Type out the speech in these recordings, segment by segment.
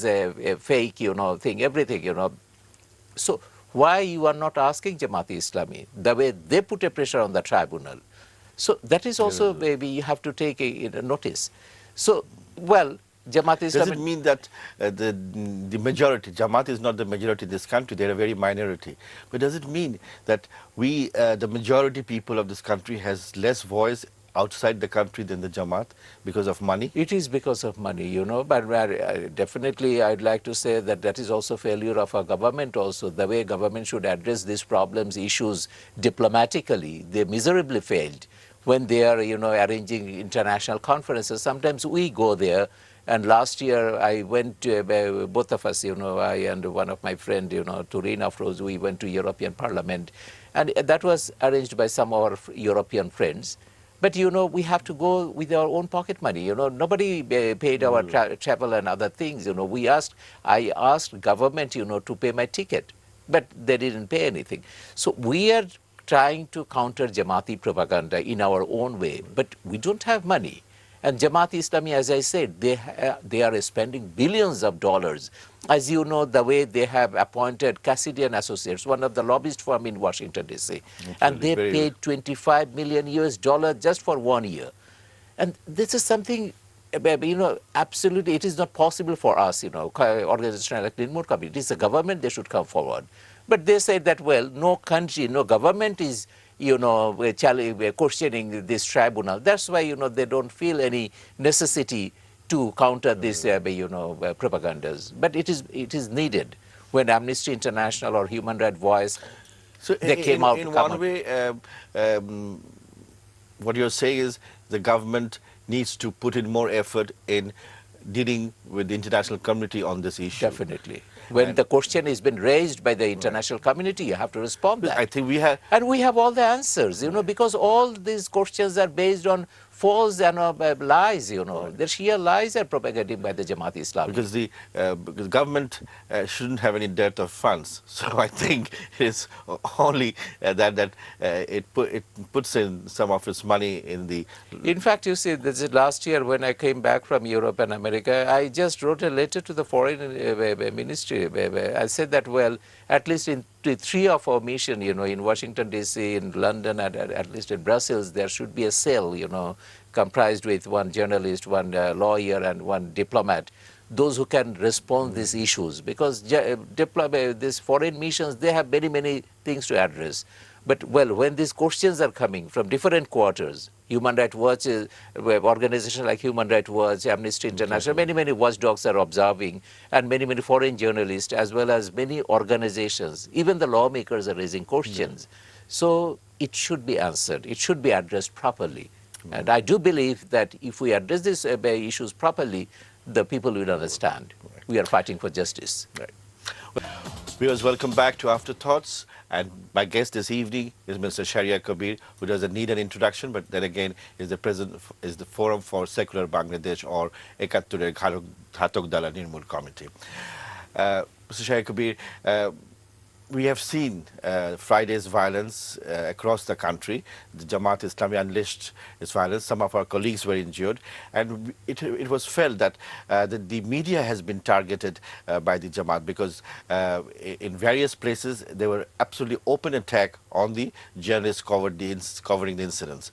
a fake, thing, everything. So why you are not asking Jamaat-e-Islami the way they put a pressure on the tribunal? So that is also maybe you have to take a notice. So, well, Does it Jamaat-e-Islami. mean that the majority, Jamaat is not the majority in this country, they're a very minority. But does it mean that we, the majority people of this country has less voice outside the country than the Jamaat because of money? It is because of money, but definitely I'd like to say that that is also failure of our government also. The way government should address these problems, issues diplomatically, they miserably failed when they are, arranging international conferences. Sometimes we go there, and last year I went, both of us, I and one of my friend, Turin Afroz, we went to European Parliament, and that was arranged by some of our European friends. But we have to go with our own pocket money. Nobody paid our travel and other things. I asked government, to pay my ticket, but they didn't pay anything. So we are trying to counter Jamaati propaganda in our own way, but we don't have money. And Jamaat-e-Islami, as I said, they are spending billions of dollars. As you know, the way they have appointed Cassidy and Associates, one of the lobbyist firm in Washington, D.C., and they paid $25 million just for 1 year. And this is something, absolutely, it is not possible for us, organization like Nirmul Kabir. It is the government, they should come forward. But they say that, well, no country, no government is questioning this tribunal. That's why, they don't feel any necessity to counter this, propagandas. But it is needed. When Amnesty International or Human Rights Voice, So they came out. In one way, what you're saying is the government needs to put in more effort in dealing with the international community on this issue. Definitely. When the question has been raised by the international community, you have to respond to that. I think we have... And we have all the answers, because all these questions are based on false and lies, The sheer lies are propagated by the Jamaat-e-Islami. Because the government shouldn't have any dearth of funds. So I think it's only that it puts in some of its money in the... In fact, you see, this is last year when I came back from Europe and America, I just wrote a letter to the foreign ministry. I said that, well, at least in 3 of our mission, in Washington, D.C., in London, and at least in Brussels, there should be a cell, comprised with one journalist, one lawyer, and one diplomat, those who can respond these issues. Because these foreign missions, they have many, many things to address. But, well, when these questions are coming from different quarters, Human Rights Watch, organizations like Human Rights Watch, Amnesty International, many, many watchdogs are observing, and many, many foreign journalists, as well as many organizations, even the lawmakers are raising questions. So it should be answered. It should be addressed properly. And I do believe that if we address these issues properly, the people will understand. We are fighting for justice. Right. Viewers, welcome back to Afterthoughts. And my guest this evening is Mr. Sharier Kabir, who doesn't need an introduction, but then again is the president is the Forum for Secular Bangladesh, or Ekatturer Ghatok Dala Nirmul Committee. Mr. Sharier Kabir, we have seen Friday's violence across the country. The Jamaat-e-Islami unleashed its violence. Some of our colleagues were injured. And it was felt that the media has been targeted by the Jamaat, because in various places there were absolutely open attack on the journalists covering the incidents.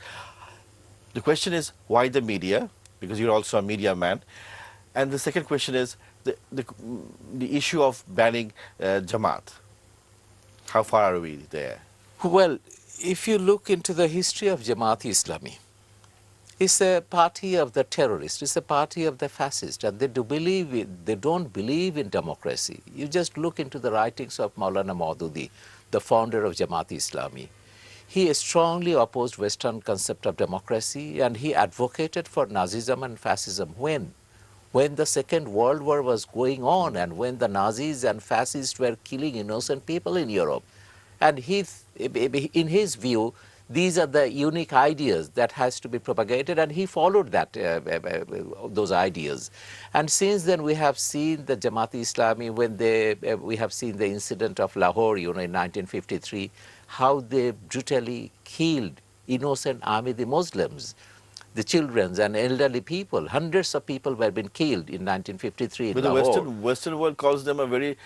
The question is, why the media? Because you're also a media man. And the second question is the issue of banning Jamaat. How far are we there? Well, if you look into the history of Jamaat-e-Islami, it's a party of the terrorists, it's a party of the fascists, and they don't believe in democracy. You just look into the writings of Maulana Maududi, the founder of Jamaat-e-Islami. He strongly opposed Western concept of democracy, and he advocated for Nazism and fascism. When the Second World War was going on, and when the Nazis and fascists were killing innocent people in Europe. And in his view, these are the unique ideas that has to be propagated, and he followed those ideas. And since then, we have seen the Jamaat-e-Islami, when we have seen the incident of Lahore, in 1953, how they brutally killed innocent Ahmadi Muslims. the children and elderly people. Hundreds of people were been killed in 1953 in But the Lahore. Western world calls them a very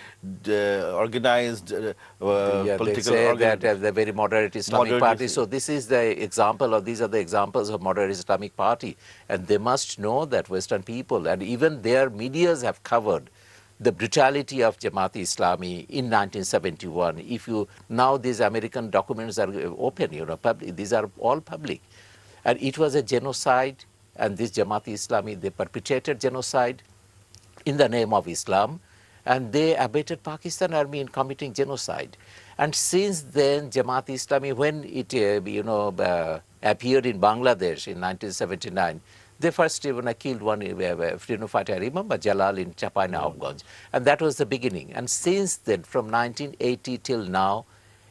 organized Yeah, they political say that the very moderate Islamic moderate. party. So this is the example, or these are the examples of moderate Islamic party, and they must know that Western people and even their medias have covered the brutality of Jamaat-e-Islami in 1971. If you now these American documents are open, public, these are all public, and it was a genocide. And this Jamaat-e-Islami, they perpetrated genocide in the name of Islam, and they abetted Pakistan army in committing genocide. And since then, Jamaat-e-Islami, when it appeared in Bangladesh in 1979, they first even killed one freedom fighter, I remember, Jalal in Chapai Nawabganj, and that was the beginning. And since then, from 1980 till now,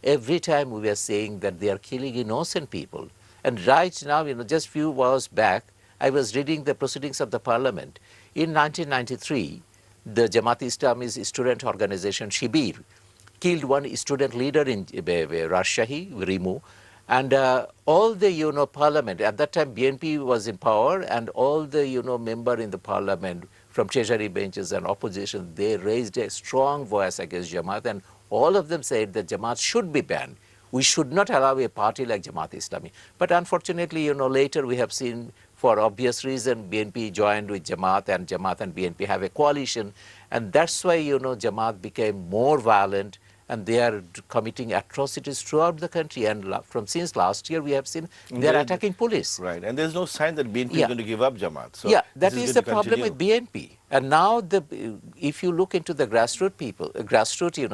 every time we are saying that they are killing innocent people. And right now, just few hours back, I was reading the proceedings of the parliament. In 1993, the Jamaat-e-Islami's student organization, Shibir, killed one student leader in Rajshahi, Rimu, and all the parliament, at that time BNP was in power, and all the member in the parliament from treasury benches and opposition, they raised a strong voice against Jamaat, and all of them said that Jamaat should be banned. We should not allow a party like Jamaat-e-Islami. But unfortunately, later we have seen, for obvious reason, BNP joined with Jamaat and BNP have a coalition, and that's why Jamaat became more violent, and they are committing atrocities throughout the country. And since last year, we have seen they are attacking police. Right, and there's no sign that BNP is going to give up Jamaat. So yeah, that is is going the to problem continue. with BNP. And now, if you look into the grassroots people,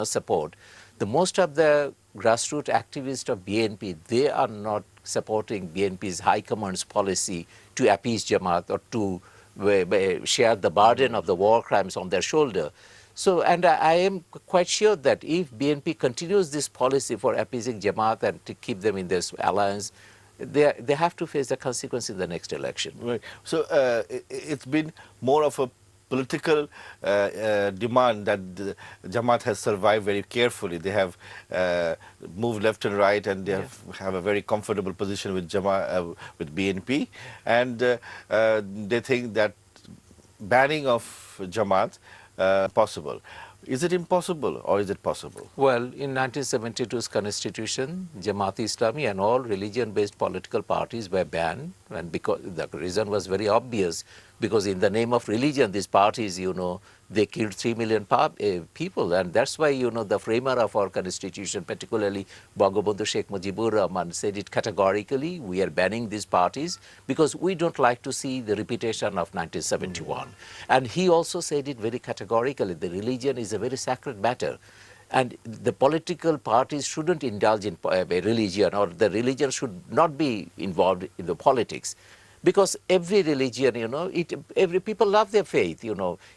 support, the most of the grassroots activists of BNP, they are not supporting BNP's high command's policy to appease Jamaat or to share the burden of the war crimes on their shoulder. So, and I am quite sure that if BNP continues this policy for appeasing Jamaat and to keep them in this alliance, they have to face the consequence in the next election. Right. So it's been more of a political demand that the Jamaat has survived very carefully. They have moved left and right, and they have a very comfortable position with with BNP, and they think that banning of Jamaat possible. Is it impossible or is it possible? Well, in 1972's constitution, Jamaat-e-Islami and all religion-based political parties were banned, and because the reason was very obvious, because in the name of religion, these parties, they killed 3 million people, and that's why, the framer of our constitution, particularly Bangabandhu Sheikh Mujibur Rahman, said it categorically: we are banning these parties because we don't like to see the repetition of 1971. And he also said it very categorically: the religion is a very sacred matter, and the political parties shouldn't indulge in religion, or the religion should not be involved in the politics. Because every religion, every people love their faith.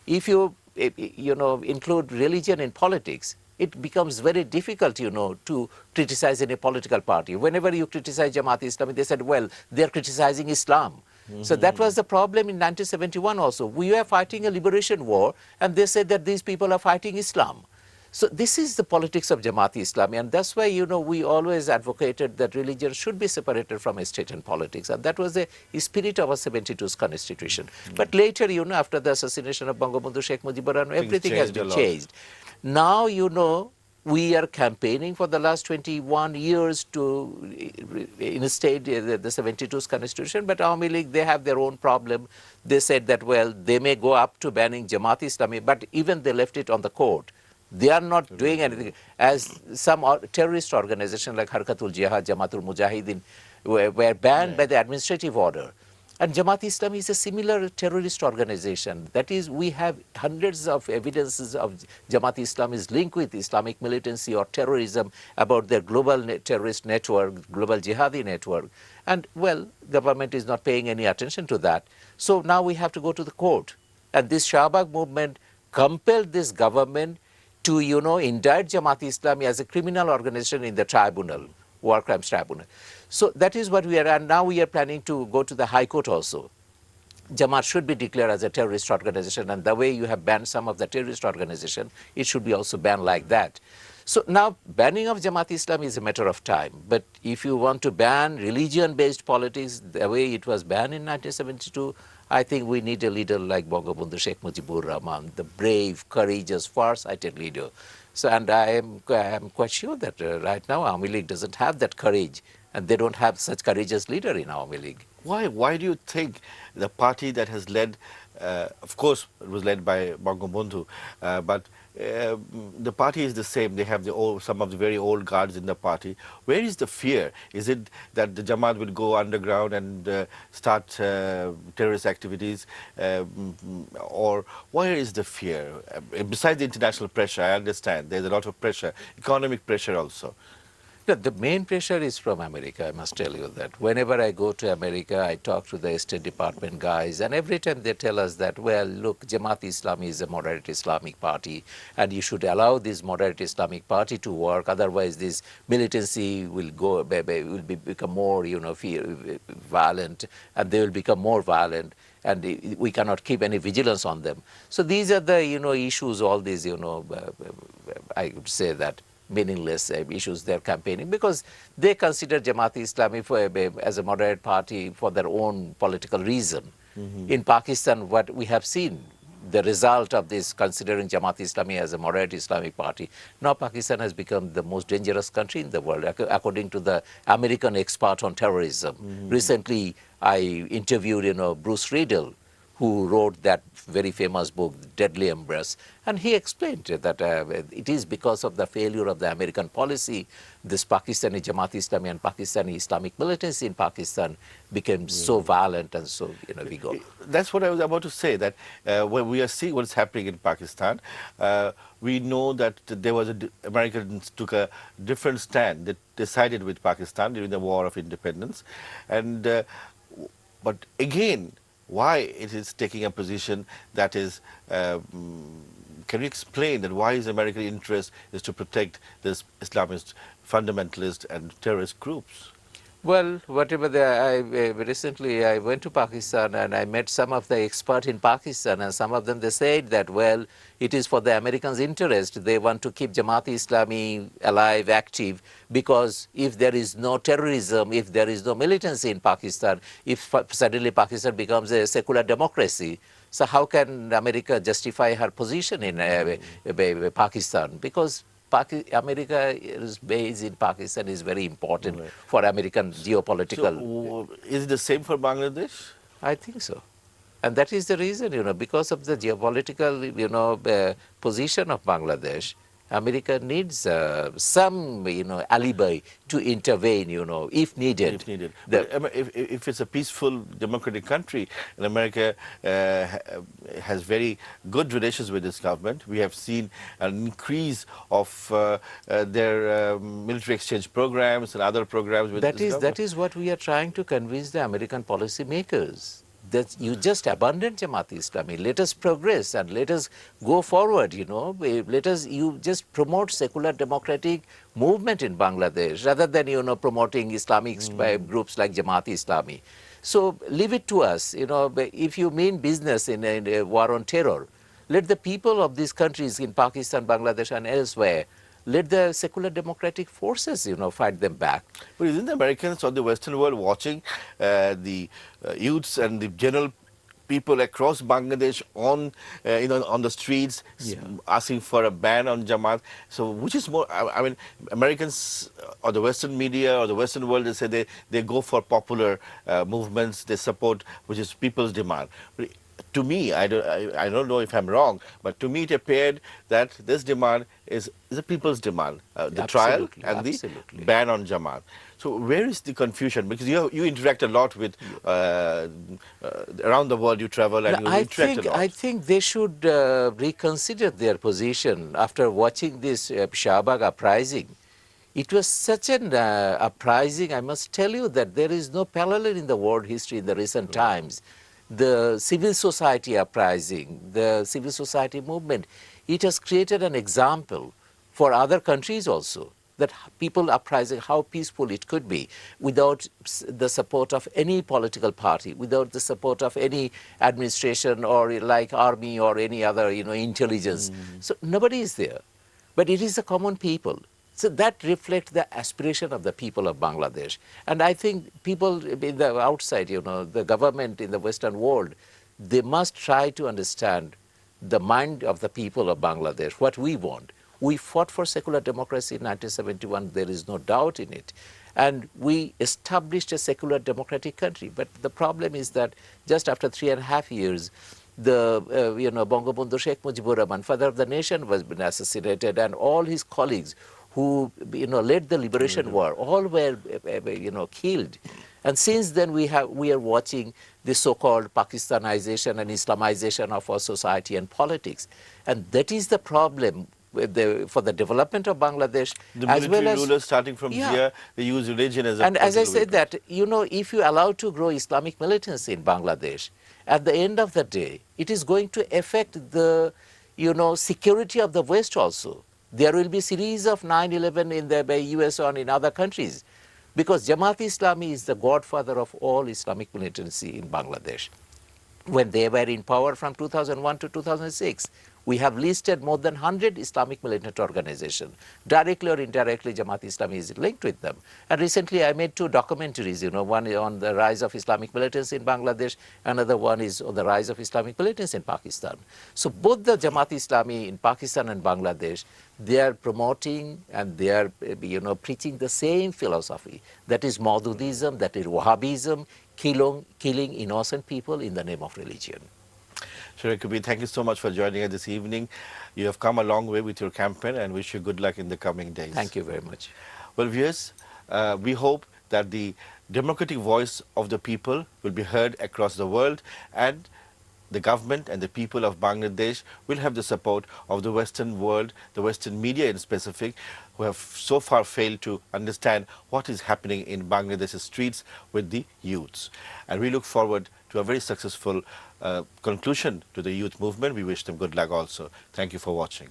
If you include religion in politics, it becomes very difficult, to criticize any political party. Whenever you criticize Jamaat-e-Islami, they said, well, they're criticizing Islam. So that was the problem in 1971 also. We were fighting a liberation war, and they said that these people are fighting Islam. So this is the politics of Jamaat-e-Islami, and that's why, we always advocated that religion should be separated from state and politics, and that was the spirit of our 72's constitution. But later, after the assassination of Bangabandhu Sheikh Mujibur Rahman, everything has been changed. Now, we are campaigning for the last 21 years to instate the 72's constitution, but Awami League, they have their own problem. They said that, well, they may go up to banning Jamaat-e-Islami, but even they left it on the court. They are not doing anything. As some terrorist organizations like Harkatul Jihad, Jamaatul Mujahideen were banned by the administrative order. And Jamaat-e-Islami is a similar terrorist organization. That is, we have hundreds of evidences of Jamaat-e-Islami's link with Islamic militancy or terrorism, about their global terrorist network, global jihadi network. And, well, government is not paying any attention to that. So now we have to go to the court. And this Shahbag movement compelled this government to, indict Jamaat-e-Islami as a criminal organization in the tribunal, war crimes tribunal. So that is what we are, and now we are planning to go to the High Court also. Jamaat should be declared as a terrorist organization, and the way you have banned some of the terrorist organization, it should be also banned like that. So now banning of Jamaat-e-Islami is a matter of time. But if you want to ban religion-based politics the way it was banned in 1972, I think we need a leader like Bangabandhu Sheikh Mujibur Rahman, the brave, courageous, far-sighted leader. So, and I am quite sure that right now Awami League doesn't have that courage, and they don't have such courageous leader in Awami League. Why? Why do you think the party that has led, of course, it was led by Bangabandhu, but the party is the same. They have some of the very old guards in the party. Where is the fear? Is it that the Jamaat will go underground and start terrorist activities, or where is the fear? Besides the international pressure, I understand there's a lot of pressure, economic pressure also. No, the main pressure is from America, I must tell you that. Whenever I go to America, I talk to the State Department guys, and every time they tell us that, well, look, Jamaat-e-Islami is a moderate Islamic party, and you should allow this moderate Islamic party to work, otherwise this militancy will become more, violent, and they will become more violent, and we cannot keep any vigilance on them. So these are the, issues, all these, I would say that meaningless issues they're campaigning, because they consider Jamaat-e-Islami as a moderate party for their own political reason. In Pakistan, what we have seen, the result of this considering Jamaat-e-Islami as a moderate Islamic party, now Pakistan has become the most dangerous country in the world, according to the American expert on terrorism. Recently, I interviewed, Bruce Riedel, who wrote that very famous book, Deadly Embrace, and he explained that it is because of the failure of the American policy, this Pakistani Jamaat-Islami and Pakistani Islamic militancy in Pakistan became so violent and so, we go. That's what I was about to say, that when we are seeing what's happening in Pakistan, we know that Americans took a different stand. They decided with Pakistan during the War of Independence. But again, why it is taking a position that is, can you explain that why is American interest is to protect this Islamist, fundamentalist and terrorist groups? Well, whatever recently I went to Pakistan and I met some of the experts in Pakistan, and some of them, they said that, well, it is for the Americans' interest. They want to keep Jamaat-e-Islami alive, active, because if there is no terrorism, if there is no militancy in Pakistan, if suddenly Pakistan becomes a secular democracy, so how can America justify her position in Pakistan? Because America's base in Pakistan is very important for American geopolitical. So, is it the same for Bangladesh? I think so. And that is the reason, because of the geopolitical, position of Bangladesh, America needs some, alibi to intervene, if needed. If needed. If it's a peaceful, democratic country, and America has very good relations with this government, we have seen an increase of their military exchange programs and other programs with this government. That is what we are trying to convince the American policymakers. That you just abandon Jamaat-e-Islami, let us progress and let us go forward, you just promote secular democratic movement in Bangladesh rather than, promoting Islamic groups like Jamaat-e-Islami. So leave it to us, if you mean business in a war on terror, let the people of these countries in Pakistan, Bangladesh and elsewhere, let the secular democratic forces, fight them back. But isn't the Americans or the Western world watching the youths and the general people across Bangladesh on the streets asking for a ban on Jamaat? So which is more? I mean, Americans or the Western media or the Western world, they say they go for popular movements, they support which is people's demand. But to me, I don't know if I'm wrong, but to me it appeared that this demand is a people's demand, the trial and the ban on Jamaat. So where is the confusion? Because you interact a lot with, around the world you travel and you interact a lot. I think they should reconsider their position after watching this Shahbag uprising. It was such an uprising, I must tell you, that there is no parallel in the world history in the recent times. The civil society uprising, the civil society movement, it has created an example for other countries also, that people uprising, how peaceful it could be without the support of any political party, without the support of any administration or like army or any other, intelligence. So nobody is there. but it is the common people. So that reflects the aspiration of the people of Bangladesh. And I think people in the outside, the government in the Western world, they must try to understand the mind of the people of Bangladesh, what we want. We fought for secular democracy in 1971, there is no doubt in it. And we established a secular democratic country. But the problem is that just after 3.5 years, the Bangabandhu Sheikh Mujibur Rahman, father of the nation, was been assassinated, and all his colleagues who led the liberation war, all were killed. And since then we are watching the so-called Pakistanization and Islamization of our society and politics, and that is the problem for the development of Bangladesh. The as military well as rulers, starting from here, they use religion as a and as I political said vehicle. that, if you allow to grow Islamic militants in Bangladesh, at the end of the day, it is going to affect the, security of the West also. There will be series of 9/11 in the US or in other countries, because Jamaat-e-Islami is the godfather of all Islamic militancy in Bangladesh. When they were in power from 2001 to 2006, we have listed more than 100 Islamic militant organizations. Directly or indirectly, Jamaat-e-Islami is linked with them. And recently I made 2 documentaries, one on the rise of Islamic militants in Bangladesh, another one is on the rise of Islamic militants in Pakistan. So both the Jamaat-e-Islami in Pakistan and Bangladesh, they are promoting and they are preaching the same philosophy. That is Maududism, that is Wahhabism, killing innocent people in the name of religion. Sharier Kabir, thank you so much for joining us this evening. You have come a long way with your campaign and wish you good luck in the coming days. Thank you very much. Well, viewers, we hope that the democratic voice of the people will be heard across the world, and the government and the people of Bangladesh will have the support of the Western world, the Western media in specific, who have so far failed to understand what is happening in Bangladesh's streets with the youths. And we look forward to a very successful conclusion to the youth movement. We wish them good luck also. Thank you for watching.